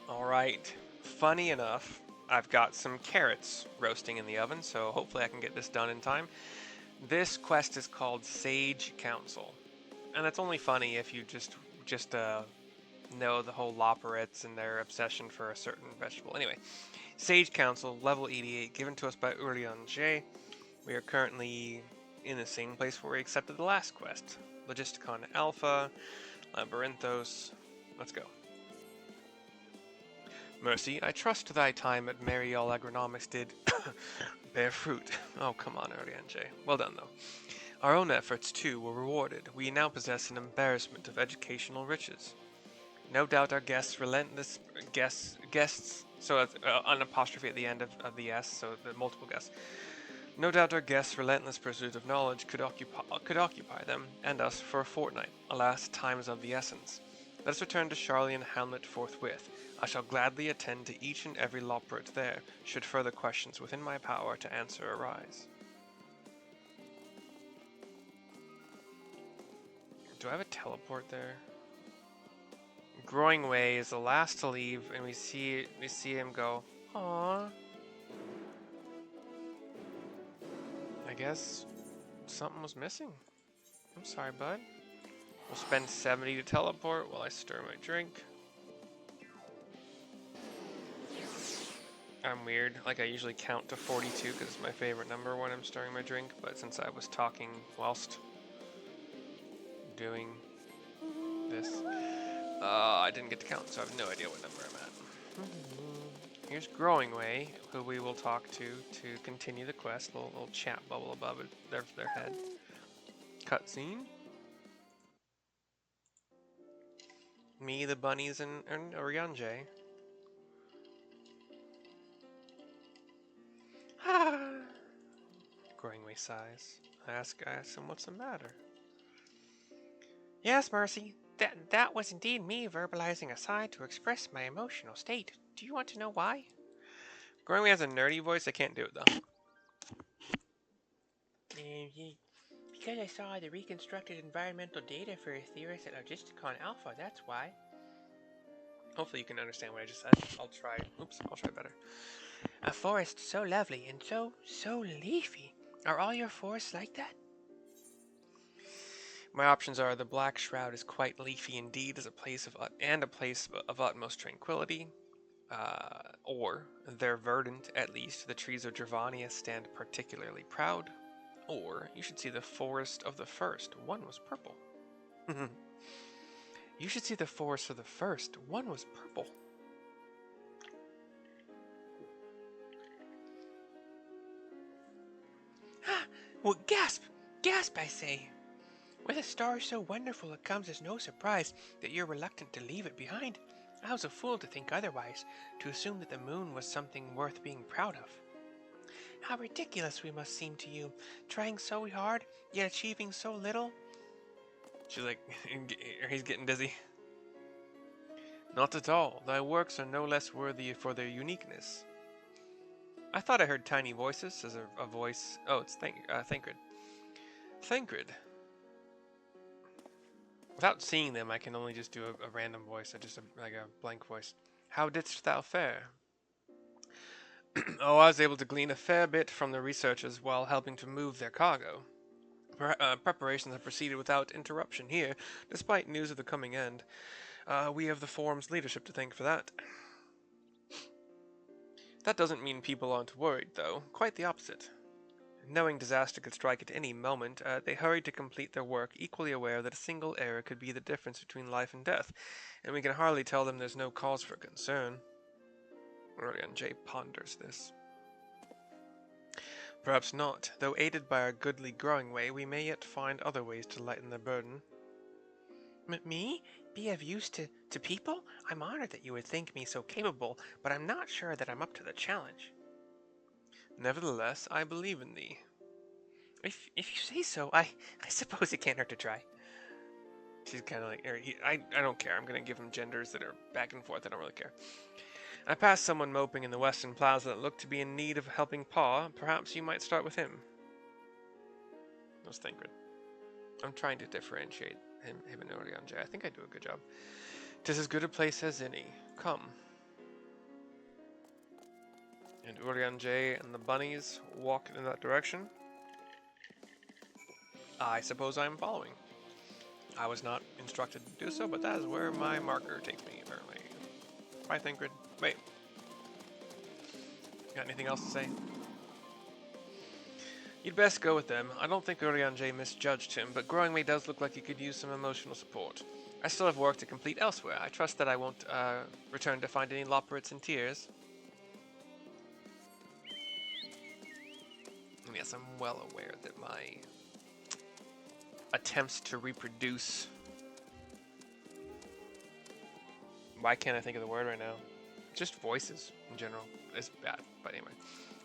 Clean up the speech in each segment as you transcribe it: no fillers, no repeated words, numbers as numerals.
Alright, funny enough, I've got some carrots roasting in the oven, so hopefully I can get this done in time. This quest is called Sage Council, and it's only funny if you just know the whole Loporrits and their obsession for a certain vegetable. Anyway, Sage Council, level 88, given to us by Urian J. We are currently in the same place where we accepted the last quest. Logisticon Alpha, Labyrinthos. Let's go. Mercy, I trust thy time at Mariol Agronomics did bear fruit. Oh, come on, Urian. Well done, though. Our own efforts, too, were rewarded. We now possess an embarrassment of educational riches. No doubt our guests' relentless guests, so it's an apostrophe at the end of the S, so the multiple guests. No doubt our guests' relentless pursuit of knowledge could occupy them and us for a fortnight. Alas, time is of the essence. Let us return to Charlian Hamlet forthwith. I shall gladly attend to each and every Loporrit there, should further questions within my power to answer arise. Do I have a teleport there? Growing Way is the last to leave, and we see him go. Aww. I guess something was missing. I'm sorry, bud. We'll spend 70 to teleport while I stir my drink. I'm weird. Like, I usually count to 42 because it's my favorite number when I'm stirring my drink, but since I was talking whilst doing this, I didn't get to count, so I have no idea what number I'm at. Here's Growing Way, who we will talk to continue the quest. Little chat bubble above their head. Cutscene. Me, the bunnies, and Orianjay. Growing Way sighs. I ask him what's the matter. Yes, Mercy. That was indeed me verbalizing a sigh to express my emotional state. Do you want to know why? Growing Way has a nerdy voice. I can't do it though. Because I saw the reconstructed environmental data for theorists at Logisticon Alpha, that's why. Hopefully you can understand what I just said. I'll try better. A forest so lovely and so leafy. Are all your forests like that? My options are the Black Shroud is quite leafy indeed as a place of utmost tranquility, or they're verdant at least. The trees of Dravania stand particularly proud. Or you should see the forest of the first. One was purple. You should see the forest of the first. One was purple. Well, gasp! Gasp, I say! With a star so wonderful, it comes as no surprise that you're reluctant to leave it behind. I was a fool to think otherwise, to assume that the moon was something worth being proud of. How ridiculous we must seem to you, trying so hard, yet achieving so little. She's like, he's getting dizzy. Not at all. Thy works are no less worthy for their uniqueness. I thought I heard tiny voices, says a voice. Oh, it's Thancred. Thancred. Without seeing them, I can only just do a random voice, like a blank voice. How didst thou fare? Oh, I was able to glean a fair bit from the researchers while helping to move their cargo. Preparations have proceeded without interruption here, despite news of the coming end. We have the forum's leadership to thank for that. That doesn't mean people aren't worried, though. Quite the opposite. Knowing disaster could strike at any moment, they hurried to complete their work, equally aware that a single error could be the difference between life and death, and we can hardly tell them there's no cause for concern. Urian J. ponders this. Perhaps not, though aided by our goodly Growing Way, we may yet find other ways to lighten their burden. Me? Be of use to people? I'm honored that you would think me so capable, but I'm not sure that I'm up to the challenge. Nevertheless, I believe in thee. If you say so, I suppose it can't hurt to try. She's kind of like, I don't care. I'm going to give him genders that are back and forth. I don't really care. I passed someone moping in the western plaza that looked to be in need of a helping paw. Perhaps you might start with him. I was thinking. I'm trying to differentiate him and Urian J. I think I do a good job. 'Tis as good a place as any. Come. And Urian J and the bunnies walk in that direction. I suppose I am following. I was not instructed to do so, but that is where my marker takes me, apparently. Bye, Thinkred. Wait. Got anything else to say? You'd best go with them. I don't think Urian J misjudged him, but Growing Way does look like he could use some emotional support. I still have work to complete elsewhere. I trust that I won't return to find any Loporrits in tears. And yes, I'm well aware that my attempts to reproduce... Why can't I think of the word right now? Just voices in general is bad, but anyway.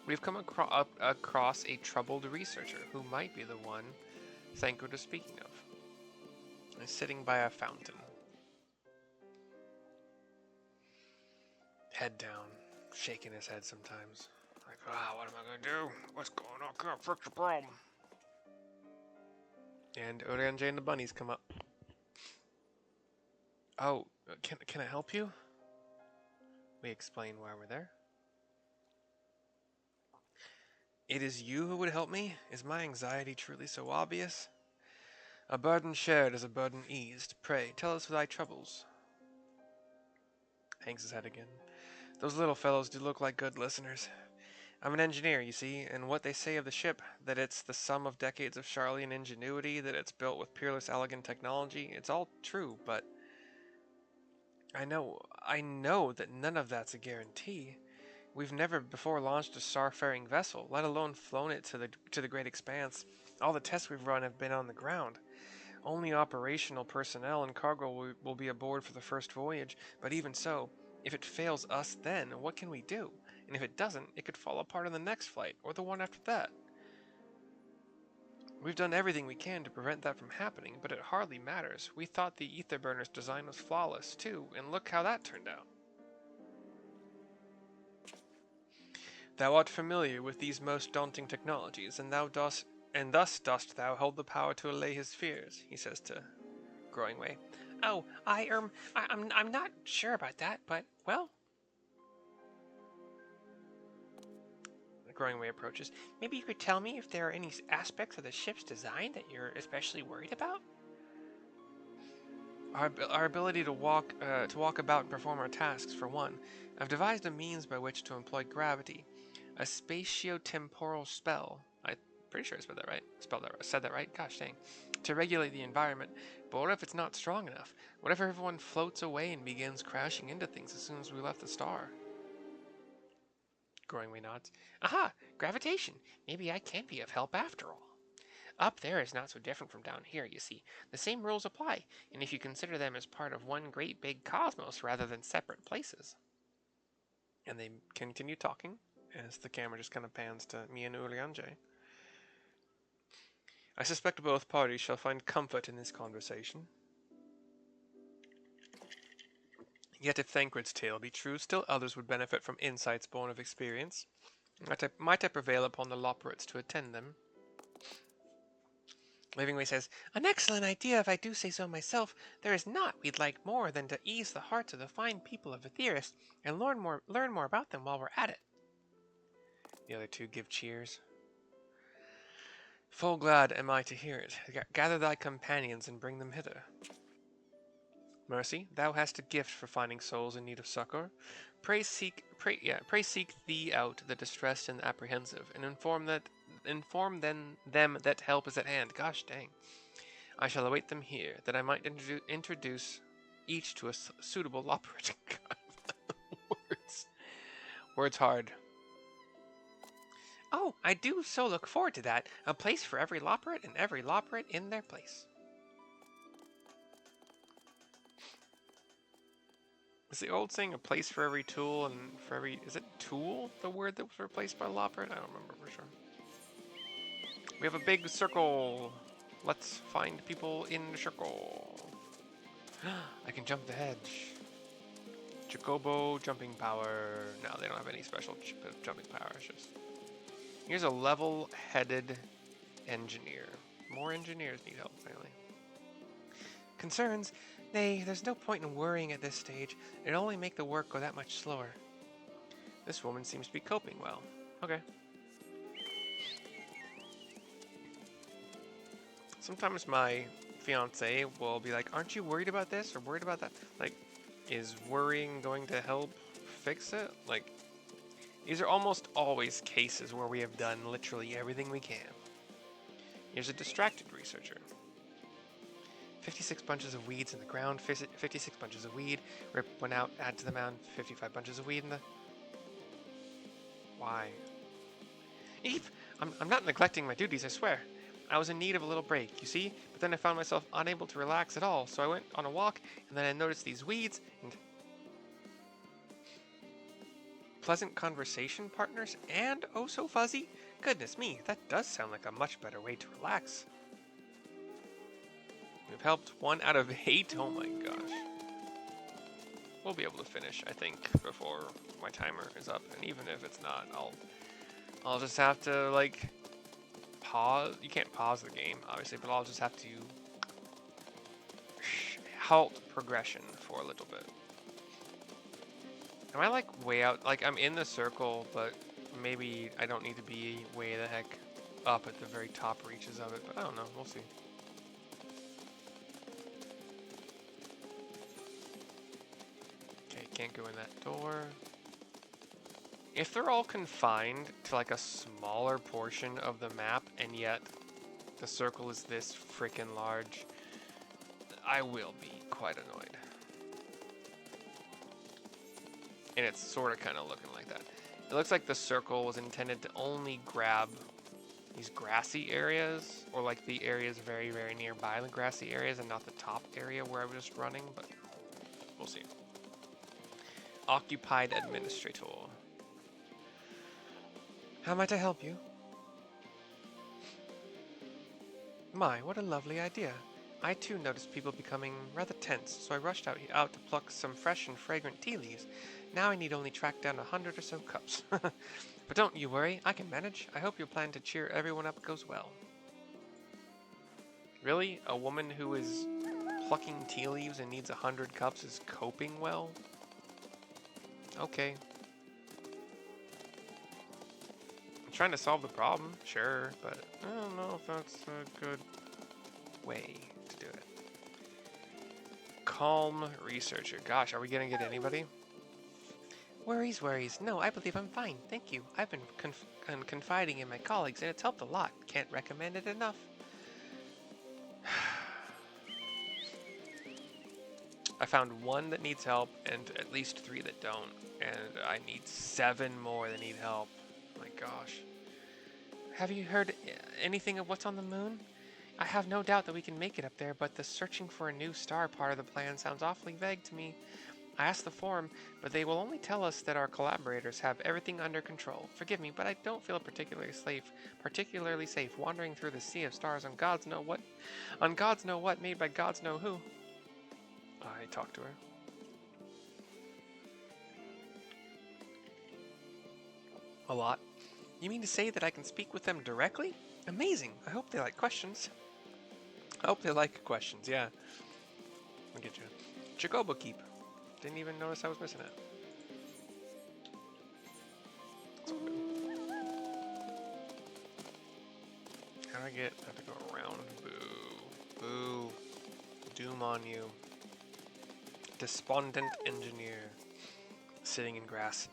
We've come across a troubled researcher who might be the one Thancred is speaking of. He's sitting by a fountain. Head down, shaking his head sometimes. Like, what am I gonna do? What's going on? I can't fix the problem. And Urian J and the bunnies come up. Oh, can I help you? We explain why we're there. It is you who would help me? Is my anxiety truly so obvious? A burden shared is a burden eased. Pray, tell us thy troubles. Hangs his head again. Those little fellows do look like good listeners. I'm an engineer, you see, and what they say of the ship, that it's the sum of decades of Charlian ingenuity, that it's built with peerless elegant technology, it's all true, but I know that none of that's a guarantee. We've never before launched a star-faring vessel, let alone flown it to the great expanse. All the tests we've run have been on the ground. Only operational personnel and cargo will be aboard for the first voyage, but even so, if it fails us then, what can we do? And if it doesn't, it could fall apart on the next flight, or the one after that. We've done everything we can to prevent that from happening, but it hardly matters. We thought the ether burner's design was flawless, too, and look how that turned out. Thou art familiar with these most daunting technologies, and thus dost thou hold the power to allay his fears, he says to Growing Way. Oh, I'm not sure about that, but, well... The Growing Way approaches. Maybe you could tell me if there are any aspects of the ship's design that you're especially worried about? Our ability to walk about and perform our tasks, for one. I've devised a means by which to employ gravity. A spatio-temporal spell. I'm pretty sure I said that right? Gosh dang. To regulate the environment. But what if it's not strong enough? What if everyone floats away and begins crashing into things as soon as we left the star? Growing Way nods. Aha! Gravitation! Maybe I can be of help after all. Up there is not so different from down here, you see. The same rules apply, and if you consider them as part of one great big cosmos rather than separate places. And they continue talking as the camera just kind of pans to me and Urian J. I suspect both parties shall find comfort in this conversation. Yet if Thancred's tale be true, still others would benefit from insights born of experience. Might I prevail upon the Loporrits to attend them? Livingway says, an excellent idea if I do say so myself. There is naught we'd like more than to ease the hearts of the fine people of Etheirys and learn more about them while we're at it. The other two give cheers. Full glad am I to hear it. Gather thy companions and bring them hither. Mercy, thou hast a gift for finding souls in need of succor. Pray seek thee out the distressed and apprehensive, and inform them that help is at hand. Gosh dang. I shall await them here, that I might introduce each to a suitable Loporrit. Words hard. Oh, I do so look forward to that. A place for every Loporrit and every Loporrit in their place. Is the old saying a place for every tool and for every... Is it tool, the word that was replaced by Loporrit? I don't remember for sure. We have a big circle. Let's find people in the circle. I can jump the hedge. Chocobo jumping power. No, they don't have any special jumping power. It's just... Here's a level-headed engineer. More engineers need help, apparently. Concerns? Nay, there's no point in worrying at this stage. It'll only make the work go that much slower. This woman seems to be coping well. Okay. Sometimes my fiance will be like, aren't you worried about this or worried about that? Like, is worrying going to help fix it? Like, these are almost always cases where we have done literally everything we can. Here's a distracted researcher. 56 bunches of weeds in the ground, 56 bunches of weed, rip one out, add to the mound, 55 bunches of weed in the... Why? Eve, I'm not neglecting my duties, I swear. I was in need of a little break, you see? But then I found myself unable to relax at all, so I went on a walk, and then I noticed these weeds, and... Pleasant conversation partners, and oh so fuzzy? Goodness me, that does sound like a much better way to relax. We've helped 1 out of 8, oh my gosh. We'll be able to finish, I think, before my timer is up, and even if it's not, I'll just have to, like, pause. You can't pause the game, obviously, but I'll just have to halt progression for a little bit. Am I, like, way out? Like, I'm in the circle, but maybe I don't need to be way the heck up at the very top reaches of it, but I don't know. We'll see. Okay, can't go in that door. If they're all confined to like a smaller portion of the map and yet the circle is this freaking large, I will be quite annoyed. And it's sort of kind of looking like that. It looks like the circle was intended to only grab these grassy areas, or like the areas very, very nearby the grassy areas and not the top area where I was just running, but we'll see. Occupied Administrator. How might I help you? My, what a lovely idea. I too noticed people becoming rather tense, so I rushed out to pluck some fresh and fragrant tea leaves. Now I need only track down 100 or so cups. But don't you worry, I can manage. I hope your plan to cheer everyone up goes well. Really? A woman who is plucking tea leaves and needs 100 cups is coping well? Okay. Trying to solve the problem, sure, but I don't know if that's a good way to do it. Calm researcher. Gosh, are we gonna get anybody? Worries. No, I believe I'm fine. Thank you. I've been confiding in my colleagues, and it's helped a lot. Can't recommend it enough. I found 1 that needs help, and at least 3 that don't, and I need 7 more that need help. My gosh. Have you heard anything of what's on the moon? I have no doubt that we can make it up there, but the searching for a new star part of the plan sounds awfully vague to me. I asked the forum, but they will only tell us that our collaborators have everything under control. Forgive me, but I don't feel particularly safe wandering through the sea of stars on God's know what, made by God's know who. I talked to her. A lot. You mean to say that I can speak with them directly? Amazing. I hope they like questions. Yeah. I'll get you. Chocobo Keep. Didn't even notice I was missing it. How do I get... I have to go around. Boo. Boo. Doom on you. Despondent engineer. Sitting in grass.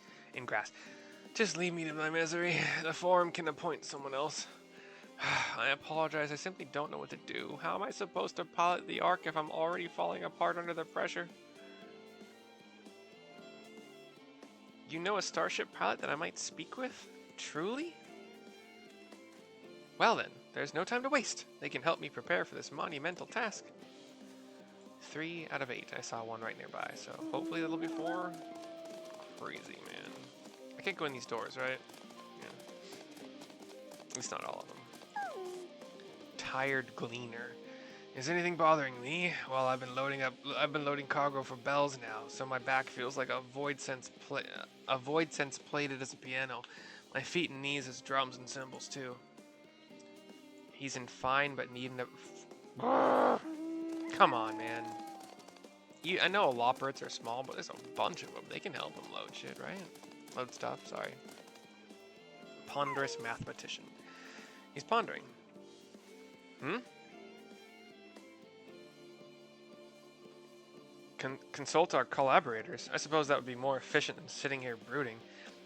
Just leave me to my misery. The forum can appoint someone else. I apologize, I simply don't know what to do. How am I supposed to pilot the Ark if I'm already falling apart under the pressure? You know a starship pilot that I might speak with? Truly? Well then, there's no time to waste. They can help me prepare for this monumental task. 3 out of 8. I saw 1 right nearby, so hopefully that'll be 4. Crazy, man. I can't go in these doors, right? Yeah. At least not all of them. Tired Gleaner. Is anything bothering me? Well, I've been loading cargo for bells now, so my back feels like a void sense plated as a piano. My feet and knees as drums and cymbals too. He's in fine but needing a... Come on, man. I know Loporrits are small, but there's a bunch of them. They can help him load shit, right? Load stuff, sorry. Ponderous mathematician. He's pondering. Hmm? Consult our collaborators. I suppose that would be more efficient than sitting here brooding.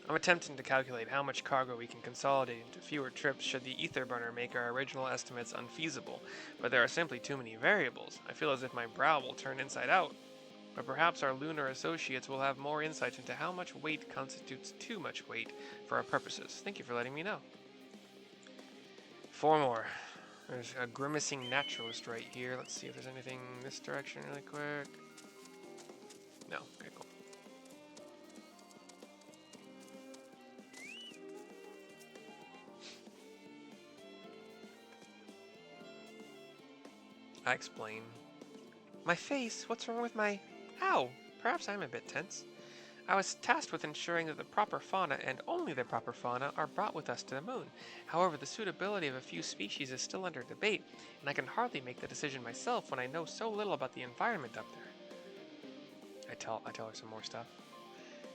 I'm attempting to calculate how much cargo we can consolidate into fewer trips should the ether burner make our original estimates unfeasible, but there are simply too many variables. I feel as if my brow will turn inside out. But perhaps our lunar associates will have more insight into how much weight constitutes too much weight for our purposes. Thank you for letting me know. 4 more. There's a grimacing naturalist right here. Let's see if there's anything in this direction really quick. No. Okay, cool. I explain. My face? What's wrong with my... Ow! Perhaps I'm a bit tense. I was tasked with ensuring that the proper fauna, and only the proper fauna, are brought with us to the moon. However, the suitability of a few species is still under debate, and I can hardly make the decision myself when I know so little about the environment up there. I tell her some more stuff.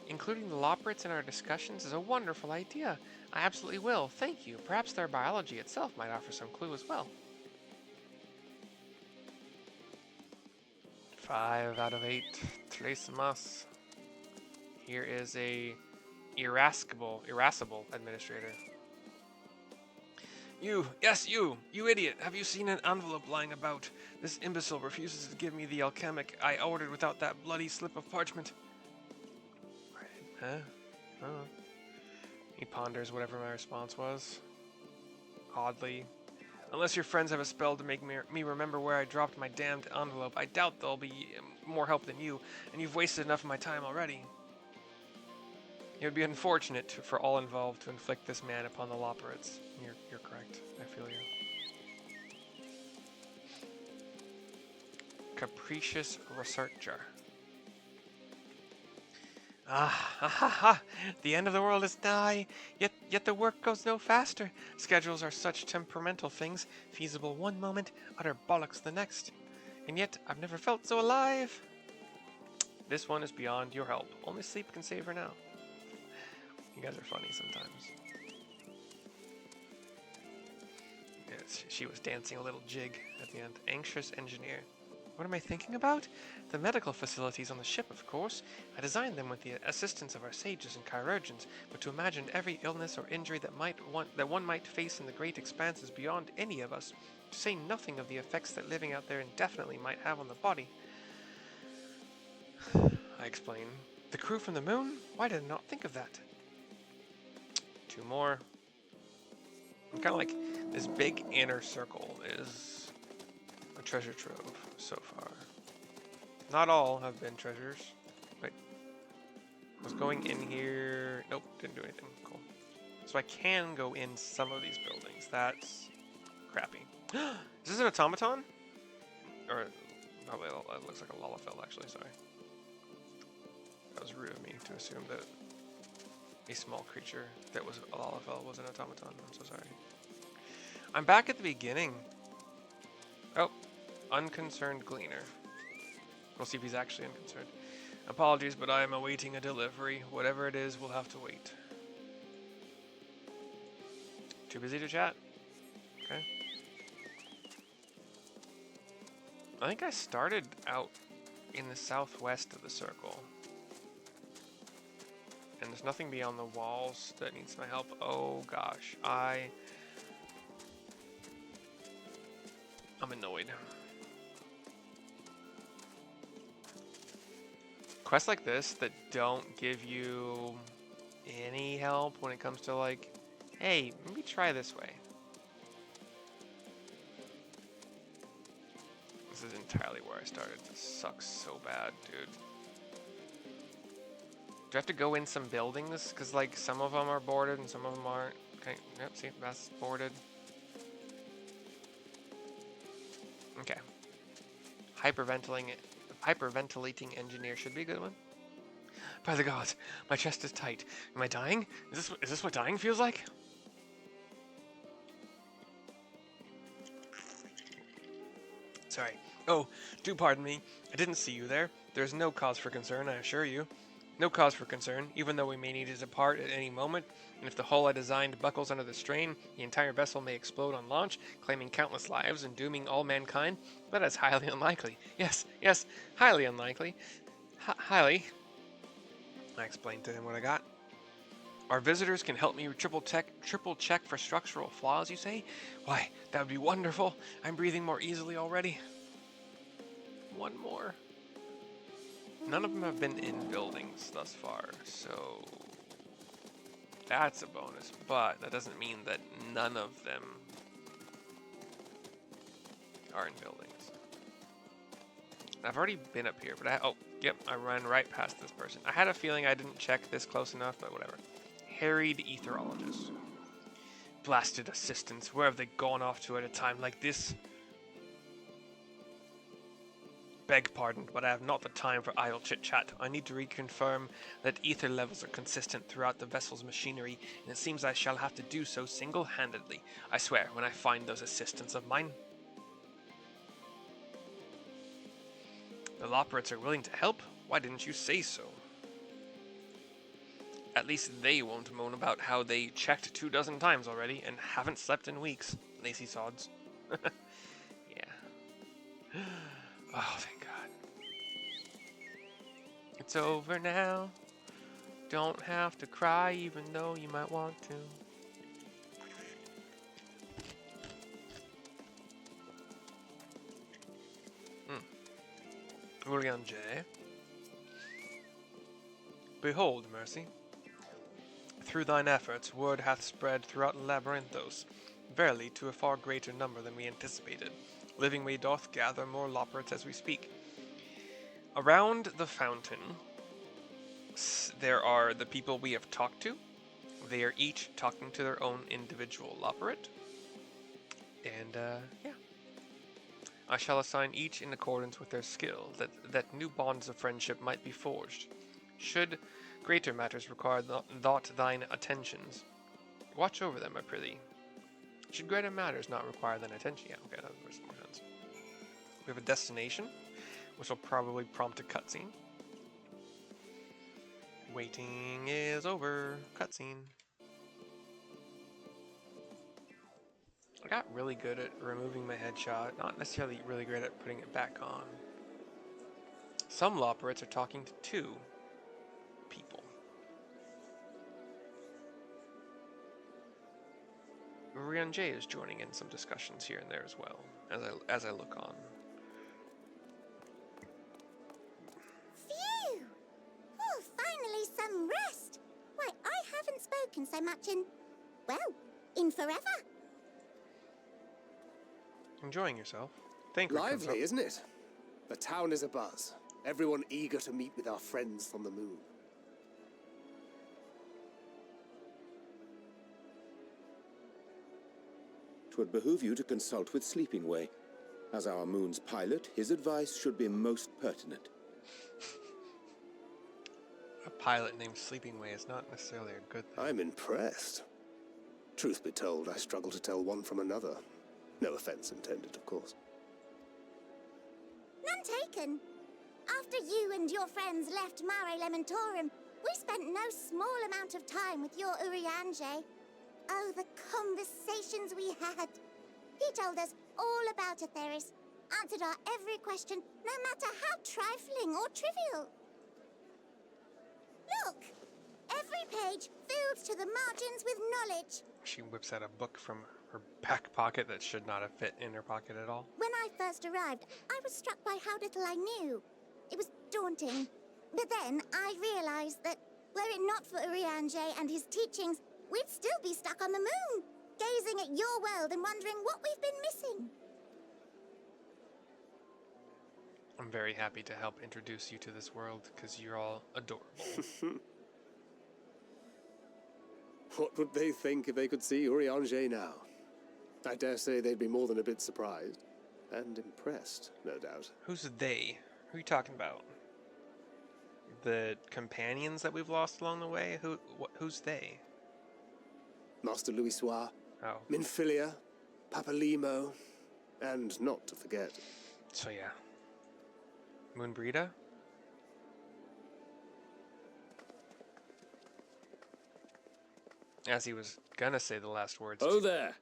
Including the Loporrits in our discussions is a wonderful idea. I absolutely will. Thank you. Perhaps their biology itself might offer some clue as well. 5 out of 8. Tres más. Here is a irascible administrator. You idiot! Have you seen an envelope lying about? This imbecile refuses to give me the alchemic I ordered without that bloody slip of parchment. Huh? Oh. He ponders whatever my response was. Oddly. Unless your friends have a spell to make me remember where I dropped my damned envelope, I doubt they'll be more help than you, and you've wasted enough of my time already. It would be unfortunate for all involved to inflict this man upon the Loporrits. You're correct. I feel you. Capricious researcher. The end of the world is nigh, yet the work goes no faster. Schedules are such temperamental things, feasible one moment, utter bollocks the next. And yet, I've never felt so alive. This one is beyond your help. Only sleep can save her now. You guys are funny sometimes. Yes, she was dancing a little jig at the end. Anxious engineer. What am I thinking about? The medical facilities on the ship, of course. I designed them with the assistance of our sages and chirurgeons, but to imagine every illness or injury that one might face in the great expanses beyond any of us, to say nothing of the effects that living out there indefinitely might have on the body. I explain. The crew from the moon? Why did I not think of that? 2 more. I'm kind of like, this big inner circle is a treasure trove so far. Not all have been treasures. Wait. Was going in here... Nope, didn't do anything. Cool. So I can go in some of these buildings. That's crappy. Is this an automaton? Or, probably it looks like a Lalafell, actually, sorry. That was rude of me to assume that a small creature that was a Lalafell was an automaton. I'm so sorry. I'm back at the beginning. Oh, unconcerned gleaner. We'll see if he's actually unconcerned. Apologies, but I am awaiting a delivery. Whatever it is, we'll have to wait. Too busy to chat? Okay. I think I started out in the southwest of the circle. And there's nothing beyond the walls that needs my help. Oh gosh, I'm annoyed. Quests like this that don't give you any help when it comes to like, hey, maybe try this way. This is entirely where I started. This sucks so bad, dude. Do I have to go in some buildings? Because, like, some of them are boarded and some of them aren't. Okay, yep, see, that's boarded. Okay. Hyperventilating engineer should be a good one. By the gods, my chest is tight. Am I dying? Is this what dying feels like? Sorry. Oh, do pardon me. I didn't see you there. There's no cause for concern, I assure you. No cause for concern, even though we may need it apart at any moment, and if the hull I designed buckles under the strain, the entire vessel may explode on launch, claiming countless lives and dooming all mankind, but that's highly unlikely. Yes, highly unlikely. Highly. I explained to him what I got. Our visitors can help me triple check for structural flaws, you say? Why, that would be wonderful. I'm breathing more easily already. One more. None of them have been in buildings thus far, so that's a bonus, but that doesn't mean that none of them are in buildings. I've already been up here, but I ran right past this person. I had a feeling I didn't check this close enough, but whatever. Harried etherologist. Blasted assistants, where have they gone off to at a time like this? Beg pardon, but I have not the time for idle chit-chat. I need to reconfirm that ether levels are consistent throughout the vessel's machinery, and it seems I shall have to do so single-handedly. I swear, when I find those assistants of mine. The Loporrits are willing to help? Why didn't you say so? At least they won't moan about how they checked 24 times already and haven't slept in weeks. Lazy sods. Yeah. Oh, thank God. It's over now. Don't have to cry even though you might want to. William J. Behold, Mercy. Through thine efforts, word hath spread throughout Labyrinthos, verily to a far greater number than we anticipated. Living Way doth gather more Loporrits as we speak. Around the fountain, there are the people we have talked to. They are each talking to their own individual Loporrit. And, yeah. I shall assign each in accordance with their skill, that new bonds of friendship might be forged. Should greater matters require thine attentions, watch over them, I prithee. Should greater matters not require thine attention? Yeah, okay, that makes more sense. We have a destination, which will probably prompt a cutscene. Waiting is over. Cutscene. I got really good at removing my headshot, not necessarily really great at putting it back on. Some Loporrits are talking to 2 people. Rian J is joining in some discussions here and there as well, as I look on. Phew! Oh, finally some rest! Why, I haven't spoken so much in forever. Enjoying yourself? Thank you. Lively, isn't it? The town is abuzz. Everyone eager to meet with our friends from the moon. 'Twould behoove you to consult with Sleeping Way. As our moon's pilot, his advice should be most pertinent. A pilot named Sleeping Way is not necessarily a good thing. I'm impressed. Truth be told, I struggle to tell one from another. No offense intended, of course. None taken. After you and your friends left Mare Elementorum, we spent no small amount of time with your Urianger. Oh, the conversations we had. He told us all about Atheris, answered our every question, no matter how trifling or trivial. Look! Every page filled to the margins with knowledge. She whips out a book from her back pocket that should not have fit in her pocket at all. When I first arrived, I was struck by how little I knew. It was daunting. But then I realized that, were it not for Urianger and his teachings, we'd still be stuck on the moon, gazing at your world and wondering what we've been missing. I'm very happy to help introduce you to this world, because you're all adorable. What would they think if they could see Urianger now? I dare say they'd be more than a bit surprised. And impressed, no doubt. Who's they? Who are you talking about? The companions that we've lost along the way? Who's they? Master Louisoix, Oh. Minfilia, Papalimo, and not to forget... So yeah. Moonbrita? As he was gonna say the last words. Oh there.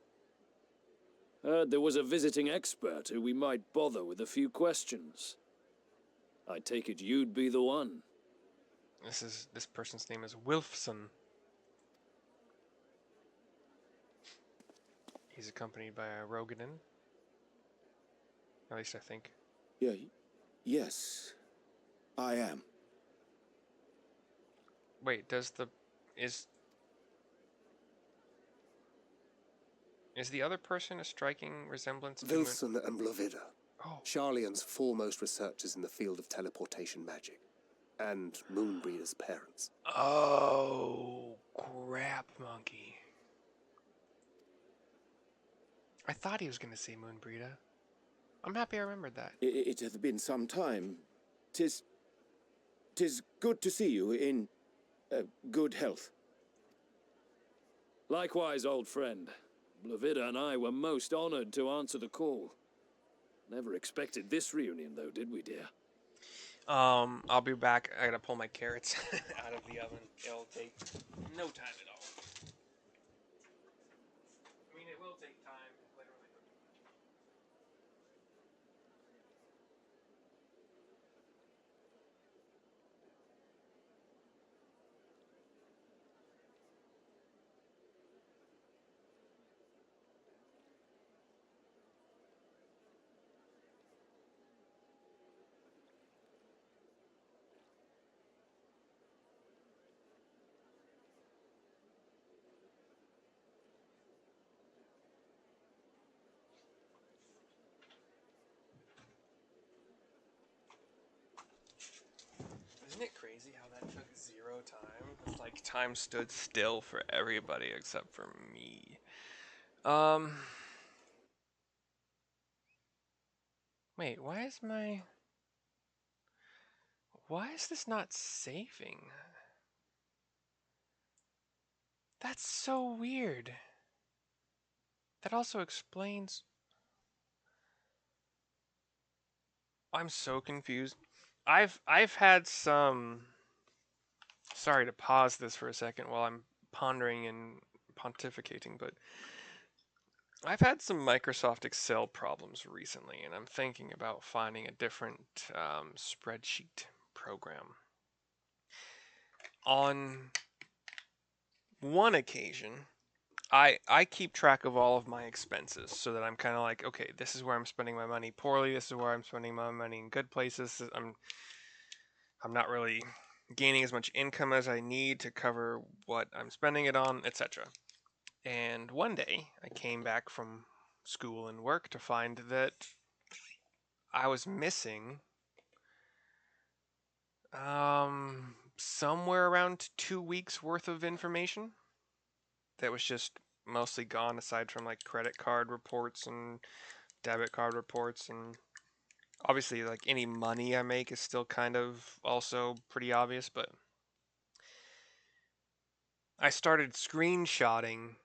Heard there was a visiting expert who we might bother with a few questions. I take it you'd be the one. This person's name is Wilfson. He's accompanied by a Roganin. At least I think. Yes, I am. Wait, is the other person a striking resemblance to Wilson and Blovida. Oh. Sharlayan's foremost researchers in the field of teleportation magic. And Moonbreeder's parents. Oh, crap, monkey. I thought he was going to say Moonbreeder. I'm happy I remembered that. It hath been some time. 'Tis good to see you in good health. Likewise, old friend. Blovida and I were most honored to answer the call. Never expected this reunion, though, did we, dear? I'll be back. I gotta pull my carrots out of the oven. It'll take no time at all. I mean, it will take time, literally. Isn't it crazy how that took 0 time? It's like time stood still for everybody except for me. Wait, why is this not saving? That's so weird. That also explains... I'm so confused. I've had some... Sorry to pause this for a second while I'm pondering and pontificating, but I've had some Microsoft Excel problems recently, and I'm thinking about finding a different spreadsheet program. On one occasion, I keep track of all of my expenses so that I'm kind of like, okay, this is where I'm spending my money poorly, this is where I'm spending my money in good places. I'm not really gaining as much income as I need to cover what I'm spending it on, etc. And one day, I came back from school and work to find that I was missing somewhere around 2 weeks worth of information that was just mostly gone, aside from like credit card reports and debit card reports, and obviously like any money I make is still kind of also pretty obvious, but I started screenshotting.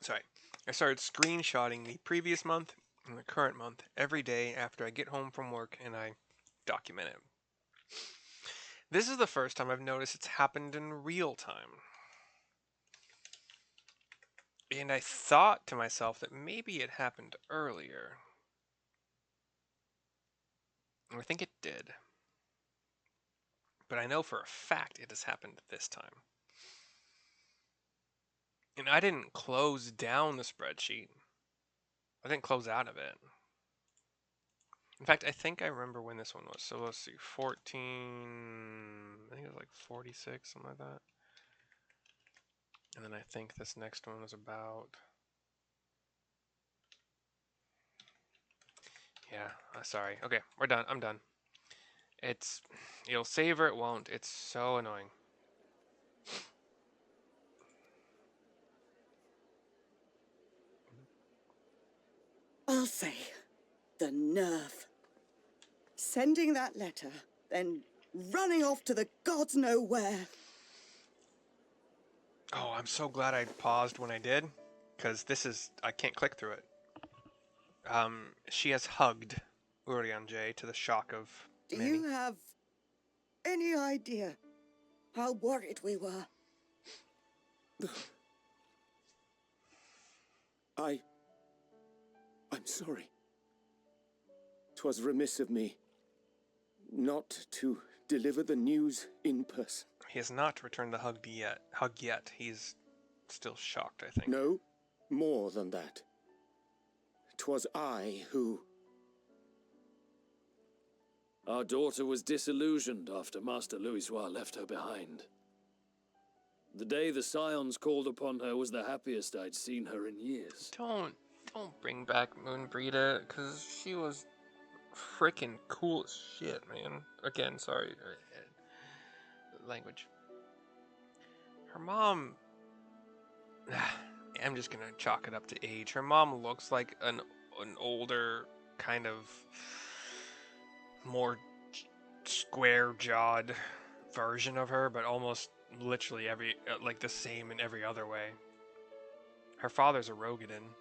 Sorry. I started screenshotting the previous month and the current month every day after I get home from work, and I document it. This is the first time I've noticed it's happened in real time. And I thought to myself that maybe it happened earlier. And I think it did. But I know for a fact it has happened this time. And I didn't close down the spreadsheet. I didn't close out of it. In fact, I think I remember when this one was. So let's see, 14... I think it was like 46, something like that. And then I think this next one was about... Yeah, sorry. Okay, we're done. I'm done. It'll save or it won't. It's so annoying. I'll say, the nerve. Sending that letter, then running off to the gods know where. Oh, I'm so glad I paused when I did, because this is, I can't click through it. She has hugged Urianger to the shock of Do many. you have any idea how worried we were? I'm sorry. 'Twas remiss of me not to deliver the news in person. He has not returned the hug yet. He's still shocked, I think. No, more than that. 'Twas I who... Our daughter was disillusioned after Master Louisoix left her behind. The day the Scions called upon her was the happiest I'd seen her in years. Don't bring back Moonbreeda, because she was freaking cool as shit, man. Again, sorry. Language. Her mom... I'm just gonna chalk it up to age. Her mom looks like an older, kind of more square-jawed version of her, but almost literally like the same in every other way. Her father's a Rogadin.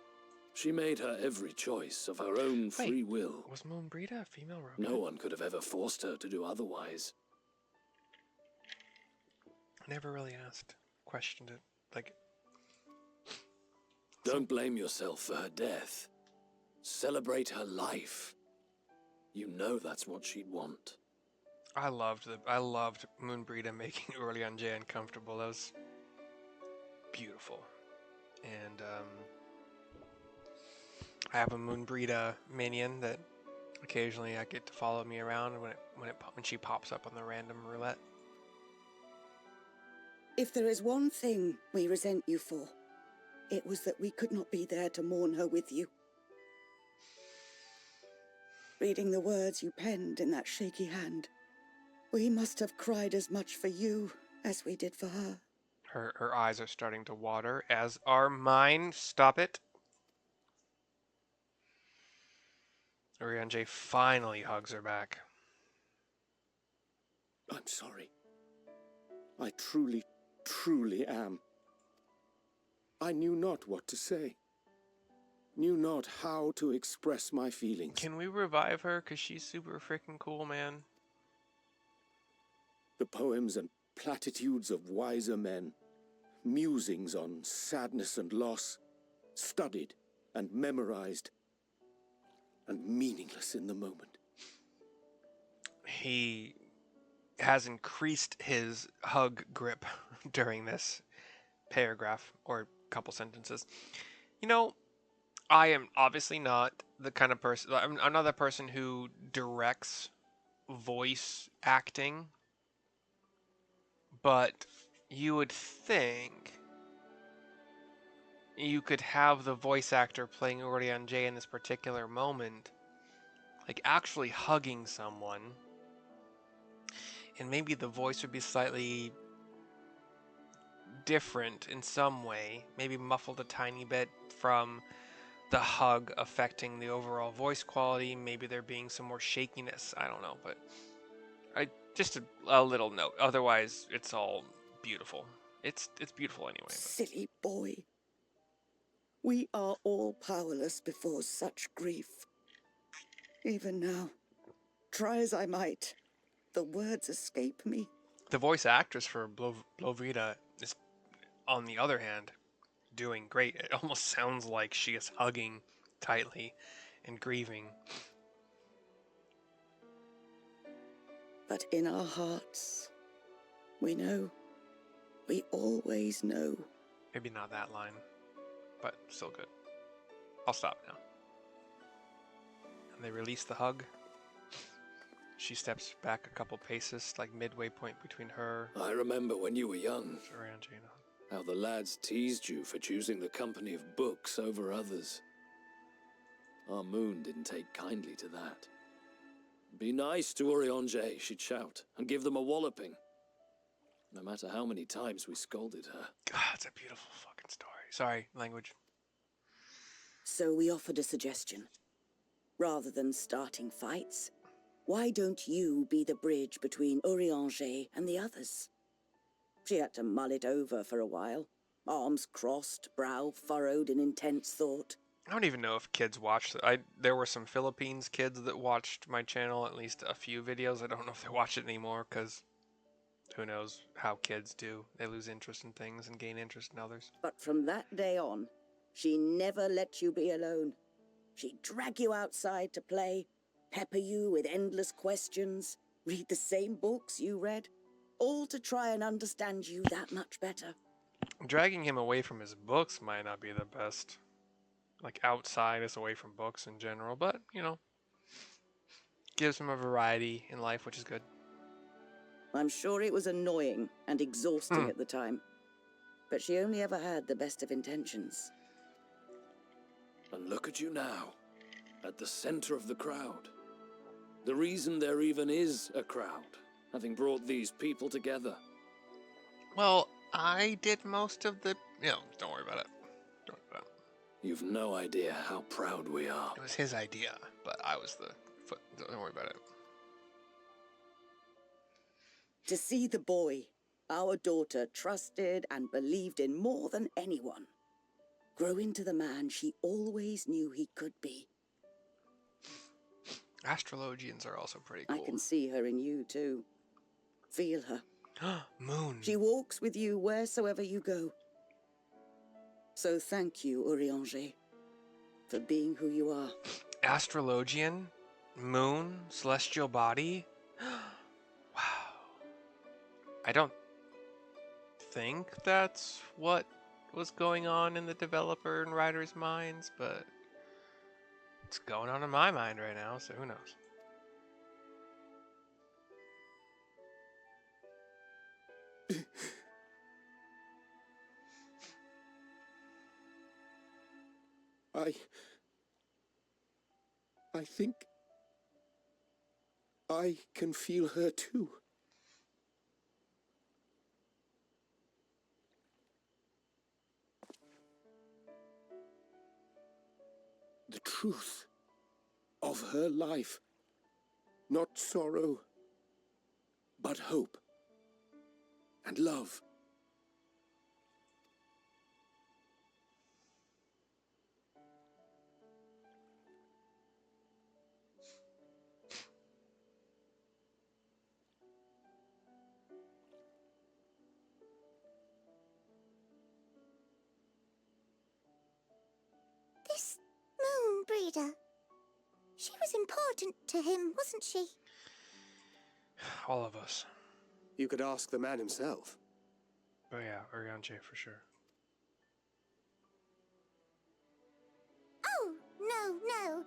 She made her every choice of her own free will. Was Moonbreeda a female Rogadin? No one could have ever forced her to do otherwise. Never really questioned it. Like, don't blame yourself for her death. Celebrate her life. You know that's what she'd want. I loved Moonbreeda making Urianger uncomfortable. That was beautiful. And I have a Moonbreeda minion that occasionally I get to follow me around when she pops up on the random roulette. If there is one thing we resent you for, it was that we could not be there to mourn her with you. Reading the words you penned in that shaky hand, we must have cried as much for you as we did for her. Her eyes are starting to water, as are mine. Stop it. Urianger finally hugs her back. I'm sorry. I truly, truly am. I knew not what to say. Knew not how to express my feelings. Can we revive her? Because she's super freaking cool, man. The poems and platitudes of wiser men, musings on sadness and loss, studied and memorized, and meaningless in the moment. He has increased his hug grip during this paragraph, or couple sentences. You know, I am obviously not the kind of person... I'm not the person who directs voice acting, but you would think you could have the voice actor playing Urianger in this particular moment, like actually hugging someone, and maybe the voice would be slightly different in some way, maybe muffled a tiny bit from the hug affecting the overall voice quality. Maybe there being some more shakiness. I don't know, but just a little note. Otherwise, it's all beautiful. It's beautiful anyway. But. Silly boy. We are all powerless before such grief. Even now, try as I might, the words escape me. The voice actress for Blovita is, on the other hand, doing great. It almost sounds like she is hugging tightly and grieving. But in our hearts, we know. We always know. Maybe not that line, but still good. I'll stop now. And they release the hug. She steps back a couple paces, like midway point between her... I remember when you were young, Urianger. how the lads teased you for choosing the company of books over others. Our moon didn't take kindly to that. Be nice to Urianger, she'd shout, and give them a walloping. No matter how many times we scolded her. God, it's a beautiful fucking story. Sorry, language. So we offered a suggestion. Rather than starting fights, why don't you be the bridge between Urianger and the others? She had to mull it over for a while, arms crossed, brow furrowed in intense thought. I don't even know if kids watched it. There were some Philippines kids that watched my channel, at least a few videos. I don't know if they watch it anymore, because who knows how kids do. They lose interest in things and gain interest in others. But from that day on, she never let you be alone. She'd drag you outside to play, pepper you with endless questions, read the same books you read, all to try and understand you that much better. Dragging him away from his books might not be the best. Like, outside is away from books in general, but, you know, gives him a variety in life, which is good. I'm sure it was annoying and exhausting at the time, but she only ever had the best of intentions. And look at you now, at the center of the crowd. The reason there even is a crowd, having brought these people together. Well, I did most of the... don't worry about it. Don't worry about it. You've no idea how proud we are. It was his idea, but I was the foot. Don't worry about it. To see the boy, our daughter, trusted and believed in more than anyone, grow into the man she always knew he could be. Astrologians are also pretty cool. I can see her in you, too. Feel her. Moon. She walks with you wheresoever you go. So thank you, Urianger, for being who you are. Astrologian? Moon? Celestial body? Wow. I don't think that's what was going on in the developer and writer's minds, but it's going on in my mind right now, so who knows? I think I can feel her too. The truth of her life. Not sorrow, but hope and love. This moon breeder. She was important to him, wasn't she? All of us. You could ask the man himself. Oh yeah, Urianger for sure. Oh, no.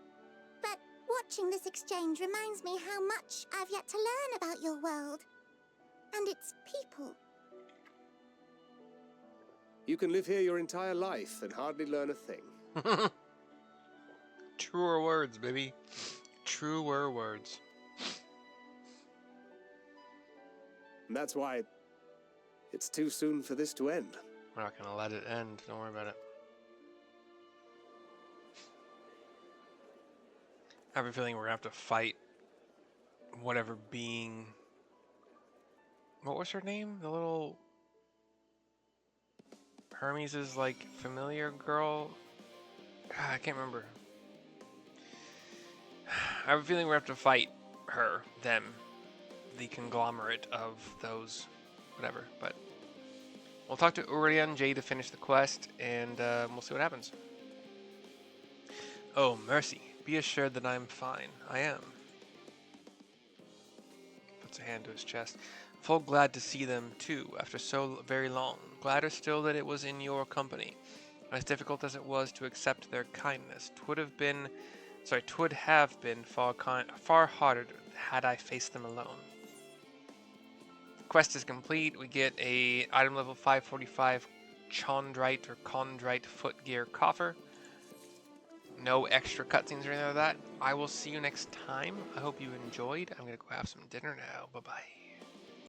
But watching this exchange reminds me how much I've yet to learn about your world. And its people. You can live here your entire life and hardly learn a thing. Truer words, baby. Truer words. And that's why it's too soon for this to end. We're not gonna let it end. Don't worry about it. I have a feeling we're gonna have to fight whatever being. What was her name? The little Hermes' like familiar girl. I can't remember. I have a feeling we're gonna have to fight her, them, the conglomerate of those, whatever. But we'll talk to Urianger to finish the quest, and we'll see what happens. Oh, mercy. Be assured that I'm fine. I am. Puts a hand to his chest. Full glad to see them, too, after so very long. Gladder still that it was in your company. As difficult as it was to accept their kindness, 'twould have been far harder had I faced them alone. Quest is complete. We get a item level 545 chondrite or chondrite footgear coffer. No extra cutscenes or anything like that. I will see you next time. I hope you enjoyed. I'm gonna go have some dinner now. Bye bye.